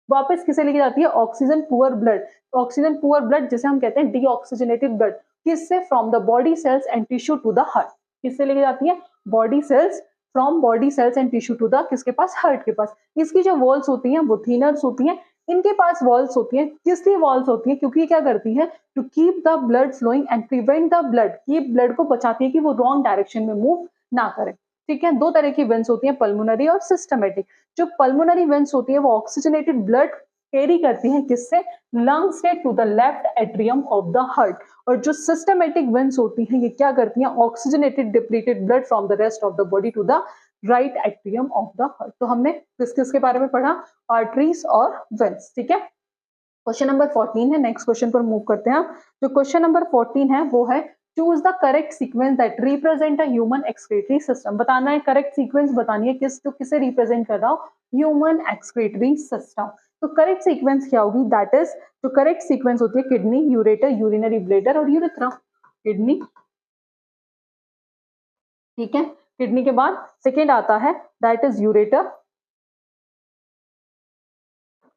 वापस किसे लेके जाती है, oxygen poor blood. Oxygen poor blood जिसे हम कहते हैं डीऑक्सीजनेटेड ब्लड, किससे, from the body cells and tissue to the heart. किससे लेके जाती है, body cells, from body cells and tissue to the किसके पास, हार्ट के पास। इसकी जो वॉल्स होती हैं वो थिनर्स होती हैं, इनके पास वॉल्स होती हैं। किस लिए वॉल्स होती हैं, क्योंकि क्या करती है, to keep the blood flowing and prevent the blood, की ब्लड को बचाती है कि वो रॉन्ग डायरेक्शन में मूव ना करे। ठीक है, दो तरह की वेंस होती हैं, पल्मोनरी और सिस्टमेटिक। जो पल्मोनरी वेंस होती है वो ऑक्सीजनेटेड ब्लड कैरी करती हैं किससे, लंग्स से to the left atrium of the heart. और जो सिस्टमेटिक वेंस होती हैं ये क्या करती हैं, oxygenated depleted blood from the rest of the body to the right atrium of the heart. तो हमने किस किस के बारे में पढ़ा, आर्टरीज और वेंस। ठीक है, क्वेश्चन नंबर 14 है, नेक्स्ट क्वेश्चन पर मूव करते हैं। जो क्वेश्चन नंबर 14 है वो है, choose the correct sequence that represent a human excretory system. बताना है, करेक्ट सीक्वेंस बतानी है, किस तो किसे रिप्रेजेंट कर रहा हो, ह्यूमन एक्सक्रीटरी सिस्टम। तो करेक्ट सीक्वेंस क्या होगी, दैट इज, जो करेक्ट सीक्वेंस होती है, किडनी, यूरेटर, यूरिनरी ब्लैडर और यूरेथ्रा। किडनी, ठीक है, किडनी के बाद सेकेंड आता है दैट इज यूरेटर,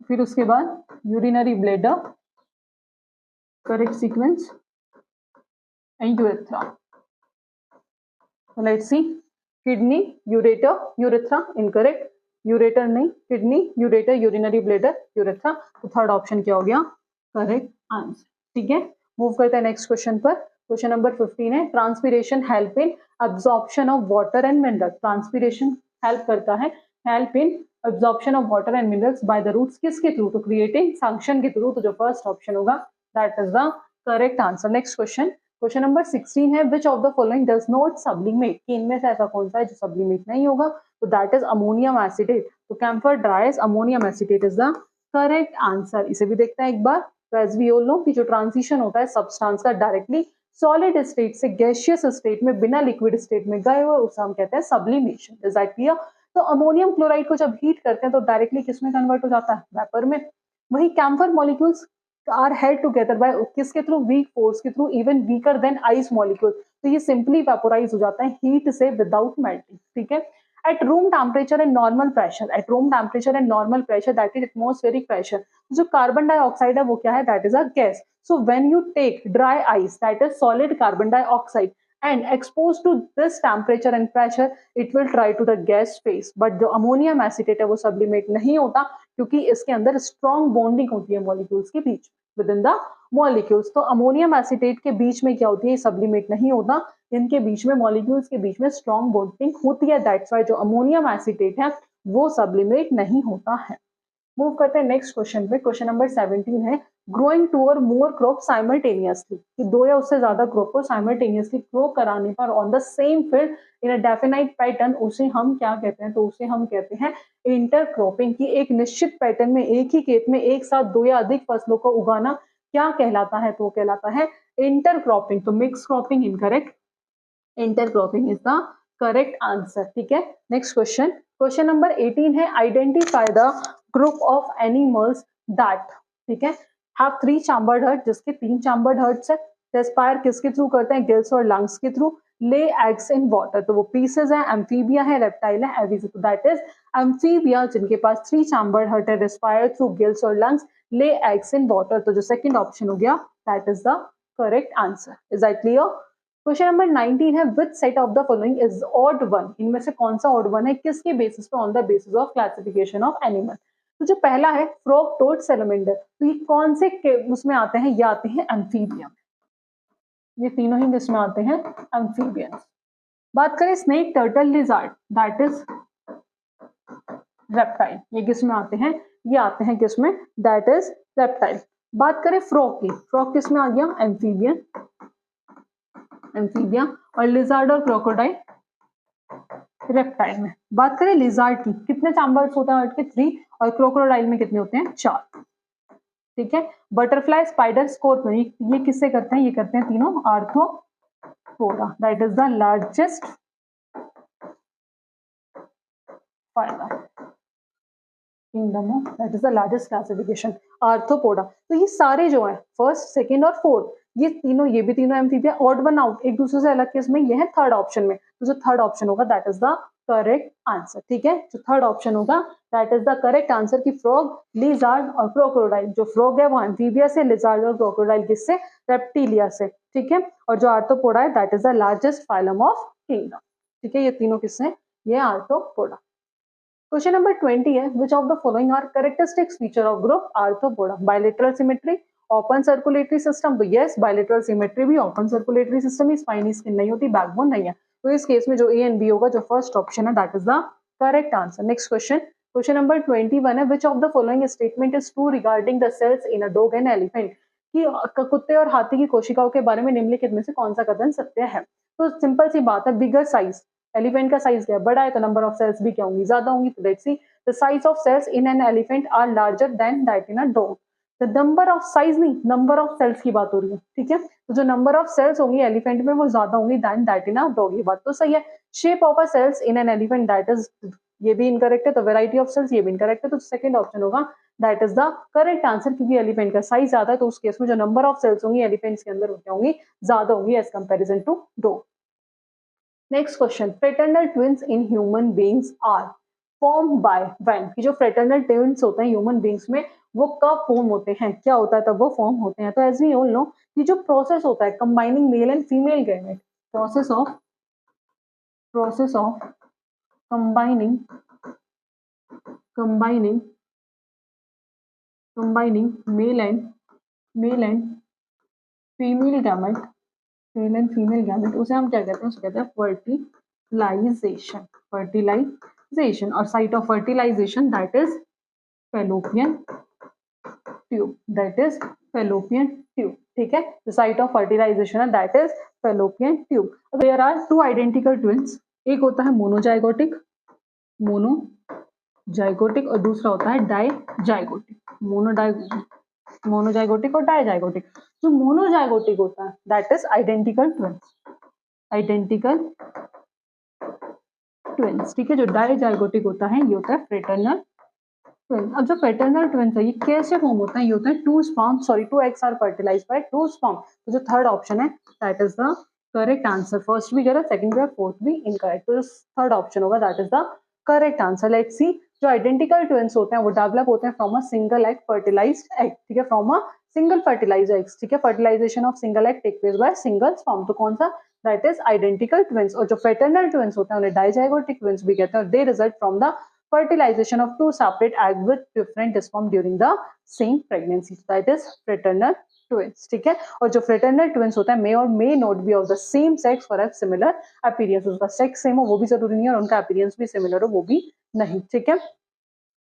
फिर उसके बाद urinary bladder, correct sequence, and urethra. Let's see, kidney, ureter, urethra, incorrect. Ureter नहीं, kidney, ureter, urinary bladder, urethra. तो थर्ड ऑप्शन क्या हो गया, करेक्ट आंसर। ठीक है, मूव करते हैं नेक्स्ट क्वेश्चन पर। क्वेश्चन नंबर 15 है, transpiration help in absorption of water and mineral. Transpiration help करता है, help in absorption of water and minerals by the roots, किसके थ्रू, तो क्रिएटिंग फंक्शन के थ्रू। तो जो फर्स्ट ऑप्शन होगा that is the correct answer. Next question, question number 16 है, which of the following does not sublimate. कि इनमें से ऐसा कौन सा है जो सब्लिमेट नहीं होगा, तो दैट इज अमोनियम एसिटेट। तो camphor dry ice ammonium acetate is the correct answer. इसे भी देखते हैं एक बार। तो एज वी ऑल नो कि जो ट्रांजिशन होता है सब्सटेंस का डायरेक्टली सॉलिड स्टेट से गैसियस स्टेट में बिना लिक्विड स्टेट में गए हुए, उसे हम कहते हैं सब्लिमेशन। Is that clear? तो अमोनियम क्लोराइड को जब हीट करते हैं तो डायरेक्टली किसमें कन्वर्ट हो जाता है, वेपर में। वही camphor molecules are held together by किसके थ्रू, वीक फोर्स के थ्रू, even weaker than ice molecule. तो ये सिंपली वेपोराइज हो जाता है हीट से विदाउट मेल्टिंग। ठीक है, at room temperature and normal pressure, at room temperature and normal pressure, that is atmospheric pressure, जो कार्बन डाइऑक्साइड है वो क्या है, that is a gas. So when you take dry ice, that is solid carbon dioxide, and exposed to this temperature and pressure, it will try to the gas phase. But जो ammonium acetate है वो sublimate नहीं होता, क्योंकि इसके अंदर strong bonding होती है मॉलिक्यूल्स के बीच, विद इन द मॉलिक्यूल्स। तो अमोनियम एसिटेट के बीच में क्या होती है, सब्लिमेट नहीं होता, इनके बीच में मॉलिक्यूल्स के बीच में स्ट्रॉन्ग बॉन्डिंग होती है। दैट्स व्हाई जो अमोनियम एसिटेट है वो सब्लिमेट नहीं होता है। मूव करते हैं नेक्स्ट क्वेश्चन पे। क्वेश्चन नंबर 17 है, ग्रोइंग टू और मोर क्रॉप साइमल्टेनियसली, कि दो या उससे ज्यादा क्रॉप को साइमल्टेनियसली ग्रो कराने पर on the same field in a definite pattern, उसे हम क्या कहते हैं, तो उसे हम कहते हैं इंटरक्रॉपिंग। की एक निश्चित पैटर्न में एक ही खेत में एक साथ दो या अधिक फसलों को उगाना क्या कहलाता है, तो कहलाता है इंटरक्रॉपिंग। तो mix cropping incorrect, intercropping is the correct answer. ठीक है, नेक्स्ट क्वेश्चन, क्वेश्चन नंबर 18 है, identify the group of animals that, ठीक है, हैव 3 चैम्बर्ड हार्ट, जिसके 3 चैम्बर्ड हार्ट्स है। रेस्पायर किसके थ्रू करते हैं, गिल्स और लंग्स के थ्रू। ले एग्स इन वाटर, तो वो पीसेस है, एम्फीबिया है, रेप्टाइल है, एविस। तो दैट इज एम्फीबिया, जिनके पास 3 चैम्बर्ड हार्ट है, रेस्पायर थ्रू गिल्स और lungs, lay eggs in water. तो जो सेकंड ऑप्शन हो गया that is the correct answer. Is that clear? Question number 19 है, which set of the following is odd one. इनमें से कौन सा ऑड वन है, किसके बेसिस पे, on the basis of classification of animal. तो जो पहला है फ्रॉग, टोड, सैलमेंडर, तो ये कौन से उसमें आते हैं, ये आते हैं एम्फीबियन। ये तीनों ही किसमें आते हैं, एम्फीबियन। बात करें snake, turtle, lizard, that is reptile. ये किसमें आते हैं, ये आते हैं किसमें, दैट इज रेप्टाइल। बात करें फ्रॉग की, फ्रॉग किसमें आ गया, एम्फीबियन, एम्फीबिया। और लिजार्ड और क्रोकोडाइल, रेप्टाइल में। बात करें लिजार्ड की, कितने चैम्बर्स होते हैं के 3, और क्रोकोडाइल में कितने होते हैं 4। ठीक है, बटरफ्लाई, स्पाइडर, स्कॉर्पियन ये किससे करते हैं, ये करते हैं तीनों arthropoda, that is the largest phylum kingdom of, that is the largest classification arthropoda. तो ये सारे जो है फर्स्ट, सेकंड और फोर्थ, ये तीनों, ये भी तीनों एम्फीबिया, ऑड वन आउट एक दूसरे से अलग केस में ये है थर्ड ऑप्शन में। तो जो थर्ड ऑप्शन होगा that is the correct answer. ठीक है, जो थर्ड ऑप्शन होगा that is the correct answer की फ्रॉग, लिजार्ड और क्रोकोडाइल। जो फ्रॉग है वो एम्फीबिया से, लिजार्ड और क्रोकोडाइल किससे, रेप्टिलिया से। ठीक है, और जो आर्थ्रोपोडा है that is the largest phylum of kingdom. ठीक है, ये तीनों किससे, ये आर्थ्रोपोडा। क्वेश्चन नंबर 20 है, which of the following are characteristics feature of group Arthropoda, bilateral symmetry, open circulatory system. तो यस, बायलेटरल सिमेट्री भी, open circulatory system, spiny skin नहीं होती, बैकबोन नहीं है। तो इस केस में जो ए एंड बी होगा, जो फर्स्ट ऑप्शन है that is the correct answer. Next question, question number 21 है, which of the following statement is true regarding the cells in a dog and elephant, कि कुत्ते और हाथी की कोशिकाओं के बारे में निम्नलिखित में से कौन सा कथन सत्य है। तो सिंपल सी बात है, बिगर साइज, एलिफेंट का साइज क्या है, बड़ा है, तो नंबर ऑफ सेल्स भी क्या होंगी, ज्यादा होंगी। तो let's see, the size of cells in an elephant are larger than that in a dog. The number of size नहीं, नंबर ऑफ सेल्स की बात हो रही है। ठीक है, तो जो नंबर ऑफ सेल्स होंगी एलिफेंट में वो ज्यादा होंगी than that in a dog, ये बात तो सही है। Shape of a cells in an elephant that is, ये भी इनकरेक्ट है। तो वेराइटी ऑफ सेल्स, ये भी इनकरेक्ट है। तो सेकंड ऑप्शन होगा that is the correct answer, क्योंकि एलिफेंट का साइज ज्यादा है, तो उस केस में जो नंबर ऑफ सेल्स होंगी एलिफेंट्स के अंदर क्या होंगी, ज्यादा होंगी as comparison to dog. Next question, fraternal twins in human beings are form by when, कि जो फ्रेटर्नल ट्विन्स होते हैं ह्यूमन बीइंग्स में वो कब फॉर्म होते हैं, क्या होता है तब वो फॉर्म होते हैं। तो एज वी ऑल नो कि जो प्रोसेस होता है combining mail and female gamete, process of combining mail and female gamete, mail and female gamete, उसे हम क्या कहते हैं, उसे कहते हैं फर्टिलाइजेशन। और site of fertilisation that is fallopian tube, ठीक है, द साइट ऑफ फर्टिलाइजेशन है that is fallopian tube. There are two identical twins, एक होता है मोनोजाइगोटिक और दूसरा होता है डाइजाइगोटिक। मोनोजाइगोटिक और डाइजाइगोटिक। जो मोनोजाइगोटिक होता है दैट इज आइडेंटिकल ट्विन्स। ठीक है, जो डाइजाइगोटिक होता है ये होता है फ्रेटर्नल ट्विन्स। अब जो फ्रेटर्नल ट्विन्स है ये कैसे फॉर्म होता है, ये होता है two eggs are fertilised by two sperm. तो जो थर्ड ऑप्शन है that is the correct answer. First भी गलत, सेकंड भी और फोर्थ भी इनकरेक्ट, तो थर्ड ऑप्शन होगा that is the correct answer. Let's see, जो आइडेंटिकल ट्विन्स होते हैं वो डेवलप होते हैं from a single egg fertilised egg. ठीक है, from a single fertilised eggs. ठीक है, fertilisation of single egg take place by single sperm. तो कौन सा, दैट इज आइडेंटिकल ट्विन्स। और जो फ्रेटर्नल ट्विन्स होते हैं उन्हें डाइजाइगोटिक ट्विन्स भी कहते हैं, और they result from the fertilization of two separate eggs with different sperm during the same pregnancy, that is fraternal twins। ठीक है, और जो fraternal twins होता है may or may not be of the same sex or have similar appearance, उसका sex same हो वो भी जरूरी नहीं है, और उनका appearance भी similar हो वो भी नहीं। ठीक है,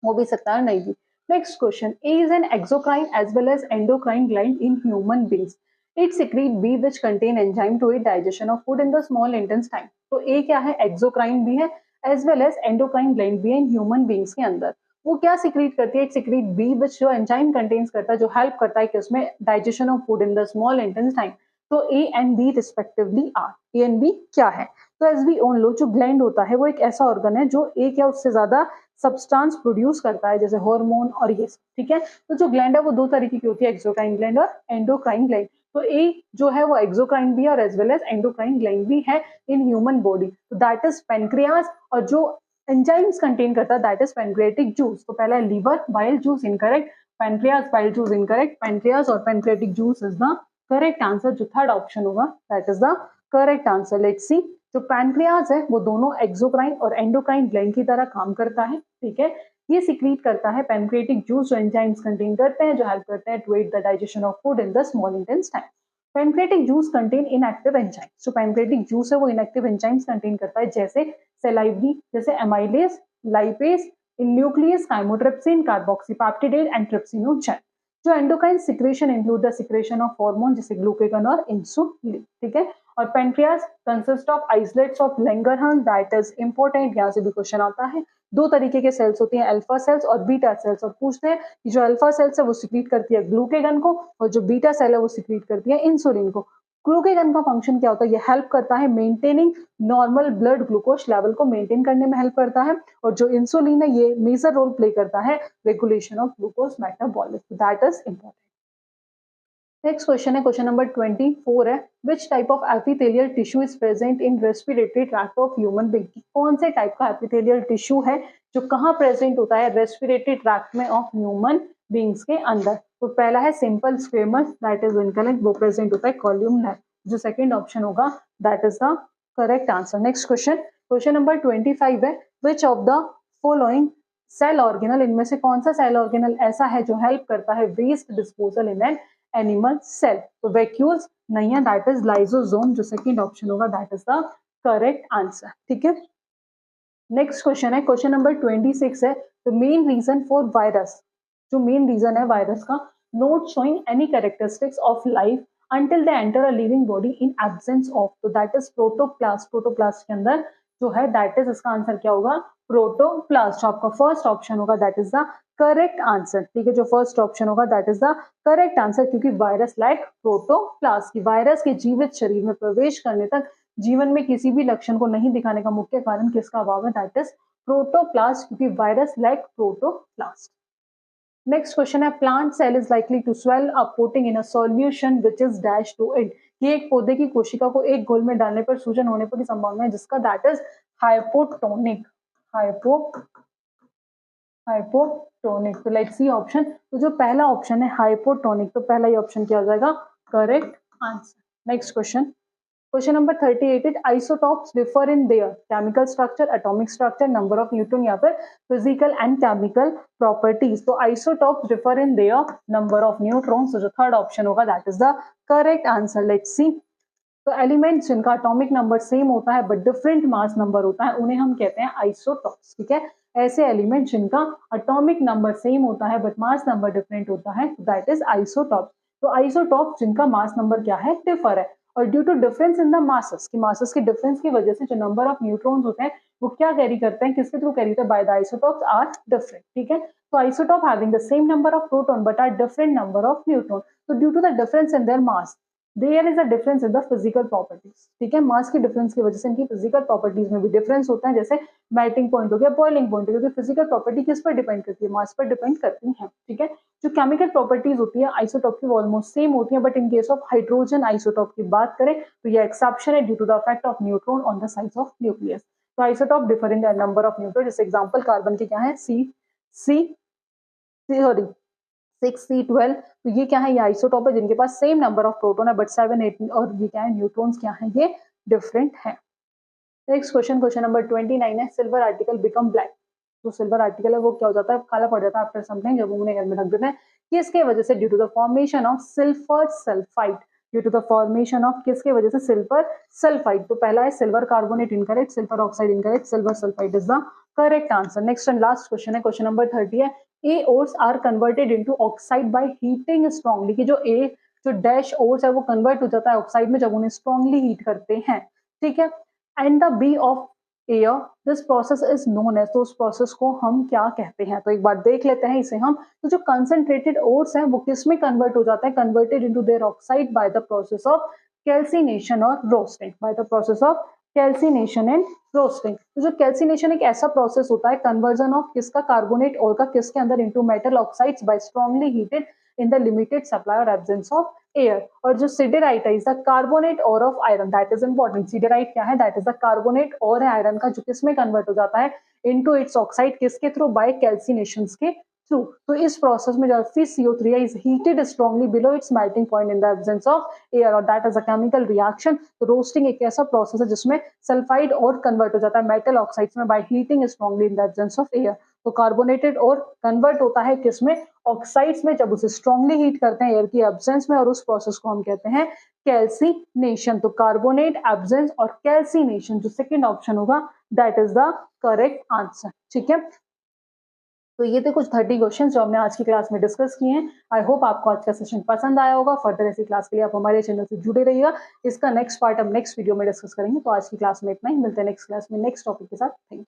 हो भी सकता है नहीं भी। Next question, A is an exocrine as well as endocrine gland in human beings. It secrete B which contain enzyme to aid digestion of food in the small intestine. तो A क्या है, एक्सोक्राइन भी है as well as endocrine gland भी है in human beings के अंदर। वो क्या सिक्रीट करती है, इट सिक्रीट बी विच जो एंजाइम कंटेन्स करता है, जो हेल्प करता है कि उसमें digestion of food in the small intestine. तो A and B respectively are, A and B क्या है। तो एज वी ओन लो, जो ग्लैंड होता है वो एक ऐसा ऑर्गन है जो एक या उससे ज्यादा सब्सटेंस प्रोड्यूस करता है, जैसे हार्मोन और ये सब। ठीक है, तो जो ग्लैंड है वो दो तरीके की होती है, एक्सोक्राइन ग्लैंड और एंडोक्राइन ग्लैंड। तो ए जो है वो एक्सोक्राइन भी है और as well as endocrine gland भी है इन ह्यूमन बॉडी। तो दैट इज पेनक्रियाज, और जो एंजाइम्स कंटेन करता है दैट इज पेनक्रियाटिक जूस। तो पहला liver bile juice incorrect, pancreas bile juice incorrect, pancreas और pancreatic juice is the correct answer. जो थर्ड ऑप्शन होगा that is the correct answer. Let's see, जो पैनक्रियाज है वो दोनों एक्सोक्राइन और एंडोक्राइन ग्लैंड की तरह काम करता है। ठीक है, ये सिक्रीट करता है पेनक्रियाटिक जूस जो एंजाइम्स कंटेन करते हैं, जो हेल्प करते हैं to aid the digestion of food in the small intestine. Pancreatic juice contain inactive enzymes. जो पेनक्रियाटिक जूस है वो इनएक्टिव एंजाइम्स कंटेन करता है, जैसे सेलाइवरी, जैसे amylase, lipase, nucleus, chymotrypsin, carboxypeptidase and trypsinogen. जो endocrine secretion include the secretion of hormone जैसे glucagon और इंसुलिन। ठीक है, और pancreas consist of islets of Langerhans, that is important, यहाँ से भी क्वेश्चन आता है। दो तरीके के सेल्स होती हैं, अल्फा सेल्स और बीटा सेल्स, और पूछते हैं कि जो अल्फा सेल्स है वो सिक्रीट करती है ग्लूकेगन को, और जो बीटा सेल है वो सिक्रीट करती है इंसुलिन को। ग्लूकेगन का फंक्शन क्या होता है, ये हेल्प करता है maintaining normal blood glucose level को मेंटेन करने में हेल्प करता है, और जो इंसुलिन है ये मेजर रोल प्ले करता है regulation of glucose metabolism, that is important. Next question है, क्वेश्चन नंबर 24 है, which type of epithelial tissue is present in respiratory tract of human being, कौन से टाइप का एपिथेलियल टिश्यू है जो कहाँ प्रेजेंट होता है रेस्पिरेटरी ट्रैक्ट में ऑफ ह्यूमन बीइंग्स के अंदर। तो पहला है simple squamous, that is incorrect, वो प्रेजेंट होता है कॉल्यूमनर, जो सेकंड ऑप्शन होगा that is the correct answer. Next question, question number 25 है, which of the following cell organelle, इनमें से कौन सा सेल ऑर्गेनल ऐसा है जो हेल्प करता है waste disposal in an animal cell. तो वैक्यूल्स नहीं है, दैट इज लाइसोसोम, जो सेकंड ऑप्शन होगा that is the correct answer. ठीक है, नेक्स्ट क्वेश्चन है, क्वेश्चन नंबर 26 है, the main reason for virus, जो मेन रीजन है वायरस का, not showing any characteristics of life until they enter a living body in absence of, तो that is protoplast, protoplast के अंदर जो है दैट इज, इसका आंसर क्या होगा, प्रोटोप्लास्ट, आपका फर्स्ट ऑप्शन होगा that is the correct answer. ठीक है, जो फर्स्ट ऑप्शन होगा that is the correct answer, क्योंकि वायरस लाइक प्रोटोप्लास्ट की वायरस के जीवित शरीर में प्रवेश करने तक जीवन में किसी भी लक्षण को नहीं दिखाने का मुख्य कारण किसका अभाव है, दैट इज प्रोटोप्लास्ट, क्योंकि virus like protoplast. Next question है, plant cell is likely to swell up putting in a solution which is dash to it, ये एक पौधे की कोशिका को एक घोल में डालने पर सूजन होने पर की संभावना है जिसका दैट इज हाइपोटोनिक, हाइपोटोनिक। तो लेट्स सी ऑप्शन, तो जो पहला ऑप्शन है हाइपोटोनिक, तो पहला ही ऑप्शन क्या हो जाएगा, correct answer. Next question, question number 38 it isotopes differ in their chemical structure, atomic structure, number of neutron या फिर फिजिकल एंड केमिकल प्रॉपर्टीज। तो isotopes differ in their number of neutrons, तो जो थर्ड ऑप्शन होगा that is the correct answer. Let's see, तो elements जिनका atomic number same होता है बट डिफरेंट मास नंबर होता है उन्हें हम कहते हैं आइसोटॉप्स। ठीक है, ऐसे एलिमेंट जिनका एटॉमिक नंबर सेम होता है बट मास नंबर डिफरेंट होता है दैट इज आइसोटॉप। तो आइसोटॉप जिनका मास नंबर क्या है, डिफर है, और due to difference in the masses, की मासेस के डिफरेंस की वजह से जो नंबर ऑफ न्यूट्रॉन्स होते हैं वो क्या कैरी करते हैं, किसके थ्रू कैरी होते हैं, by the isotopes are different. ठीक है, तो isotope having the same number of proton but are different number of neutron, तो due to the difference in their mass there is a difference in the physical properties. ठीक है, मास के difference की वजह से इनकी फिजिकल प्रॉपर्टीज में भी डिफरेंस होता है, जैसे मेल्टिंग पॉइंट हो गया, बॉइलिंग पॉइंट हो गया, क्योंकि फिजिकल प्रॉपर्टी किस पर डिपेंड करती है, मास पर डिपेंड करती है। ठीक है, जो केमिकल प्रॉपर्टीज होती है आइसोटॉप की ऑलमोस्ट सेम होती है, but in case of hydrogen isotope की बात करें तो ये एक्सेप्शन है due to the effect of neutron on the size of nucleus. तो isotope differ in the number of neutron, जैसे एग्जांपल कार्बन के क्या है, सॉरी 6C12, तो ये क्या है, ये आइसोटॉप है जिनके पास सेम नंबर ऑफ प्रोटॉन है बट 7 8, और ये क्या है, न्यूट्रॉन्स क्या है, ये डिफरेंट है। नेक्स्ट क्वेश्चन, क्वेश्चन नंबर 29 है, सिल्वर आर्टिकल बिकम ब्लैक, जो सिल्वर आर्टिकल है वो क्या हो जाता है, काला पड़ जाता है आफ्टर सम टाइम, जब उन्हें घर में रख देते हैं, किसके वजह से, due to the formation of silver sulphide, due to the formation of किसके वजह से, सिल्वर सल्फाइड। तो पहला है silver carbonate incorrect, silver oxide incorrect, silver sulphide is the correct answer. Next and last question है, क्वेश्चन नंबर 30 है, a ores are converted into oxide by heating strongly, कि जो डैश ओर्स है वो convert हो जाता है ऑक्साइड में जब उन्हें स्ट्रांगली हीट करते हैं। ठीक है, and the B of air, this process is known as, तो उस प्रोसेस को हम क्या कहते हैं, तो एक बार देख लेते हैं इसे हम। तो जो कंसंट्रेटेड ओर्स हैं वो किस में कन्वर्ट हो जाता है, converted into their oxide by the process of calcination और roasting, by the process of calcination and roasting. तो जो कैल्सिनेशन एक ऐसा प्रोसेस होता है कन्वर्जन ऑफ किसका, कार्बोनेट और का किसके अंदर, into metal oxides by strongly heated in the limited supply और एब्सेंस ऑफ एयर। और जो सिडेराइट है इज द कार्बोनेट और of iron, that is important. Siderite क्या है, दैट इज द कार्बोनेट और है आयरन का, जो किसमें कन्वर्ट हो जाता है, इनटू इट्स ऑक्साइड, किसके थ्रू, बाय कैल्सिनेशंस के थ्रू। तो इस प्रोसेस में जो फिर CO3 है is heated strongly below its melting point in the absence of air, और that is a chemical reaction. तो रोस्टिंग एक ऐसा प्रोसेस है जिसमें सल्फाइड और कन्वर्ट हो जाता है मेटल ऑक्साइड्स में bye heating strongly in the absence of air. तो कार्बोनेटेड और कन्वर्ट होता है किसमें, ऑक्साइड्स में, जब उसे स्ट्रांगली हीट करते हैं एयर की एब्सेंस में, और उस प्रोसेस को हम कहते हैं कैल्सिनेशन। तो कार्बोनेट, एब्सेंस और कैल्सिनेशन, जो सेकंड ऑप्शन होगा that is the correct answer. ठीक है, तो ये थे कुछ 30 क्वेश्चन जो हमने आज की क्लास में डिस्कस किए हैं। आई होप आपको आज का सेशन पसंद आया होगा। फर्दर ऐसी क्लास के लिए आप हमारे चैनल से जुड़े रहिएगा। इसका नेक्स्ट पार्ट हम नेक्स्ट वीडियो में डिस्कस करेंगे। तो आज की क्लास में इतना ही, मिलते हैं नेक्स्ट क्लास में नेक्स्ट टॉपिक के साथ। Thank you.